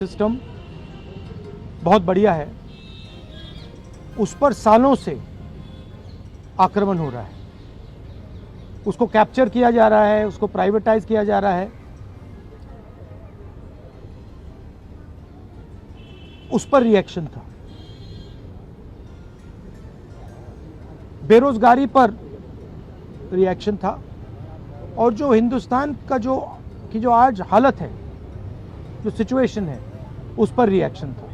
System बहुत बढ़िया है, उस पर सालों से आक्रमण हो रहा है, उसको कैप्चर किया जा रहा है, उसको प्राइवेटाइज किया जा रहा है, उस पर रिएक्शन था। बेरोजगारी पर रिएक्शन था और जो हिंदुस्तान का जो आज हालत है, जो सिचुएशन है, उस पर रिएक्शन था।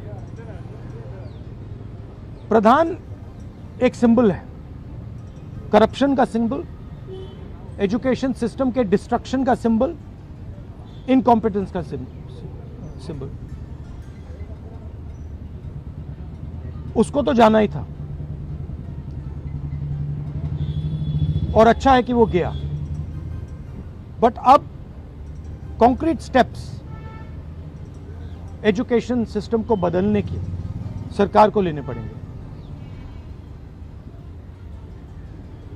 प्रधान एक सिंबल है, करप्शन का सिंबल, एजुकेशन सिस्टम के डिस्ट्रक्शन का सिंबल, इनकॉम्पिटेंस का सिंबल। उसको तो जाना ही था और अच्छा है कि वो गया, बट अब कॉन्क्रीट स्टेप्स एजुकेशन सिस्टम को बदलने की सरकार को लेने पड़ेंगे।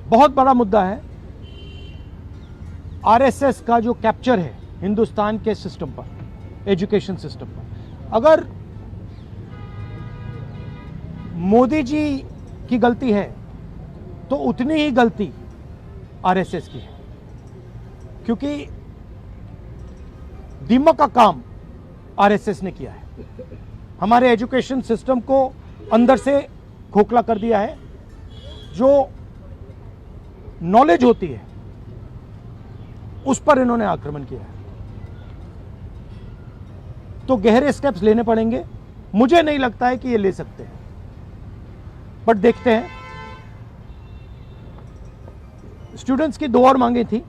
बहुत बड़ा मुद्दा है आरएसएस का जो कैप्चर है हिंदुस्तान के सिस्टम पर, एजुकेशन सिस्टम पर। अगर मोदी जी की गलती है तो उतनी ही गलती आरएसएस की है, क्योंकि दीमक का काम आरएसएस ने किया है। हमारे एजुकेशन सिस्टम को अंदर से खोखला कर दिया है। जो नॉलेज होती है उस पर इन्होंने आक्रमण किया है। तो गहरे स्टेप्स लेने पड़ेंगे। मुझे नहीं लगता है कि ये ले सकते हैं, बट देखते हैं। स्टूडेंट्स की 2 और मांगे थी,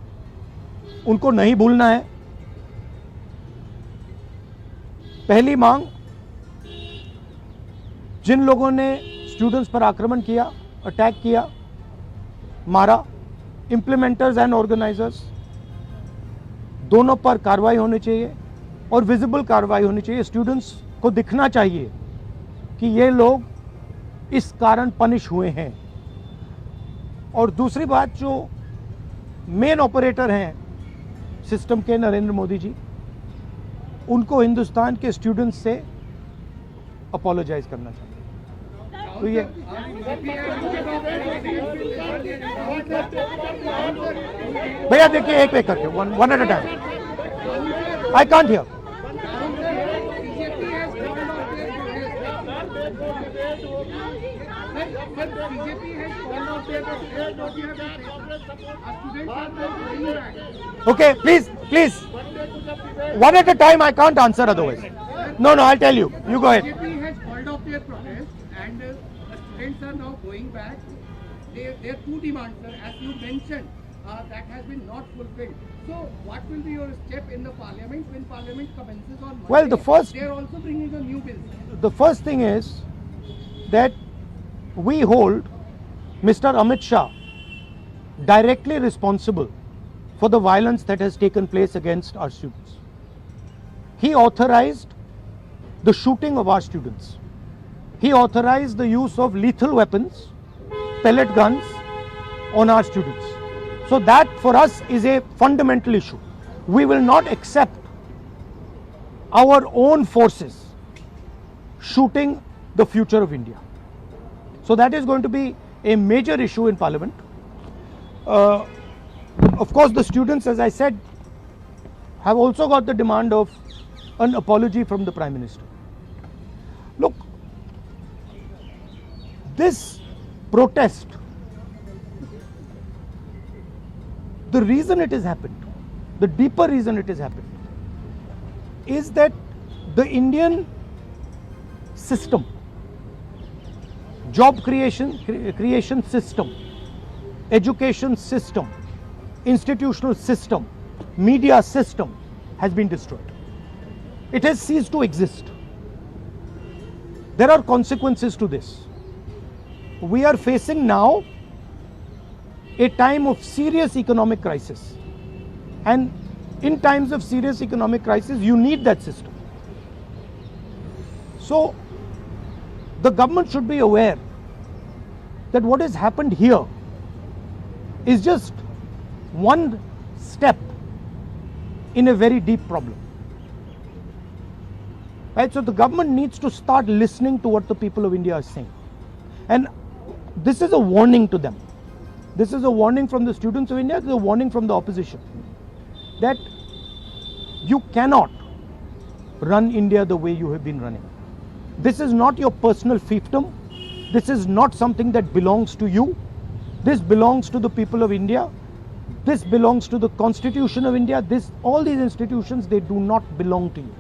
उनको नहीं भूलना है। पहली मांग, जिन लोगों ने स्टूडेंट्स पर आक्रमण किया, अटैक किया, मारा, इंप्लीमेंटर्स एंड ऑर्गेनाइजर्स, दोनों पर कार्रवाई होनी चाहिए और विजिबल कार्रवाई होनी चाहिए। स्टूडेंट्स को दिखना चाहिए कि ये लोग इस कारण पनिश हुए हैं। और दूसरी बात, जो मेन ऑपरेटर हैं सिस्टम के, नरेंद्र मोदी जी, उनको हिंदुस्तान के स्टूडेंट्स से अपोलोजाइज करना चाहिए। तो ये भैया देखिए, एक एक करके, one at a time. I can't hear. Okay, please, one at a time. I can't answer otherwise. No, I'll tell you. You go ahead. BJP has called off their protest, and students are now going back. Their 2 demands, sir, as you mentioned, that has been not fulfilled. So, what will be your step in the parliament when parliament commences on Monday? Well, they are also bringing a new bill. The first thing is that we hold Mr. Amit Shah directly responsible for the violence that has taken place against our students. He authorized the shooting of our students. He authorized the use of lethal weapons, pellet guns on our students. So that for us is a fundamental issue. We will not accept our own forces shooting the future of India. So that is going to be a major issue in Parliament. Of course, the students, as I said, have also got the demand of an apology from the Prime Minister. Look, this protest, the reason it has happened, the deeper reason it has happened, is that the Indian system, job creation system, education system, institutional system, media system has been destroyed. It has ceased to exist. There are consequences to this. We are facing now a time of serious economic crisis, and in times of serious economic crisis you need that system. So the government should be aware that what has happened here is just one step in a very deep problem. Right? So the government needs to start listening to what the people of India are saying. And this is a warning to them. This is a warning from the students of India, this is a warning from the opposition. That you cannot run India the way you have been running. This is not your personal fiefdom. This is not something that belongs to you. This belongs to the people of India. This belongs to the Constitution of India. All these institutions, they do not belong to you.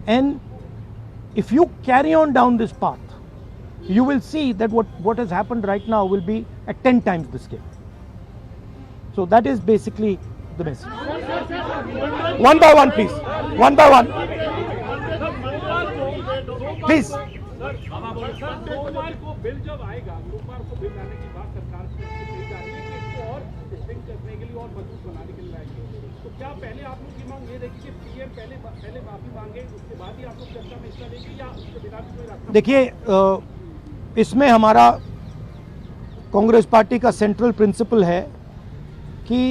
And if you carry on down this path, you will see that what has happened right now will be at 10 times the scale. So that is basically the message. One by one, please. One by one. Please. सोमवार को bill जब आएगा, सोमवार को bill आने के बाद सरकार से कही जा रही है कि इसको और टेस्टिंग करने के लिए और मजबूत बनाने के लिए लाएंगे। तो क्या पहले आप लोग की मांग ये रहेगी कि पीएम पहले माफी मांगे, उसके बाद ही आप लोग चर्चा में हिस्सा लेंगे या उसके बिना भी कोई रास्ता? देखिए, इसमें हमारा कांग्रेस पार्टी का सेंट्रल प्रिंसिपल है कि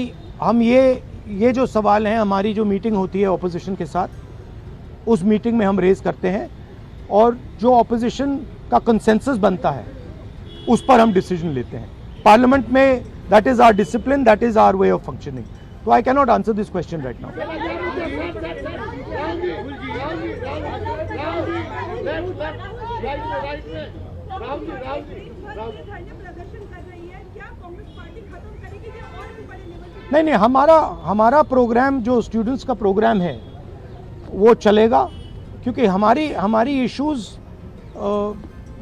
हम ये जो सवाल हैं, हमारी जो मीटिंग होती है ऑपोजिशन के साथ, उस मीटिंग में हम रेज करते हैं और जो ऑपोजिशन का कंसेंसस बनता है उस पर हम डिसीजन लेते हैं पार्लियामेंट में. That is our discipline, that is our way of functioning. तो I cannot answer this question right now. नहीं, हमारा प्रोग्राम जो स्टूडेंट्स का प्रोग्राम है वो चलेगा, क्योंकि हमारी इश्यूज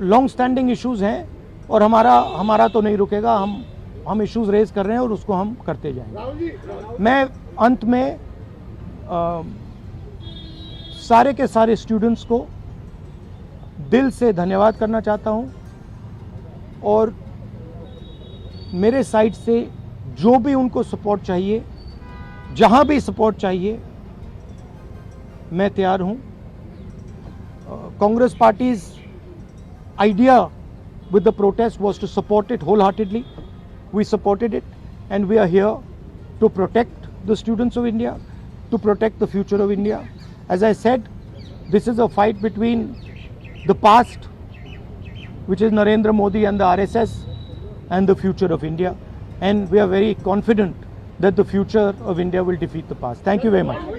लॉन्ग स्टैंडिंग इश्यूज हैं और हमारा तो नहीं रुकेगा. हम इश्यूज रेज कर रहे हैं और उसको हम करते जाएंगे. मैं अंत में सारे के सारे स्टूडेंट्स को दिल से धन्यवाद करना चाहता हूं और मेरे साइड से जो भी उनको सपोर्ट चाहिए, जहां भी सपोर्ट चाहिए, मैं तैयार हूं. Congress party's idea with the protest was to support it wholeheartedly. We supported it and we are here to protect the students of India, to protect the future of India. As I said, this is a fight between the past, which is Narendra Modi and the RSS, and the future of India. And we are very confident that the future of India will defeat the past. Thank you very much.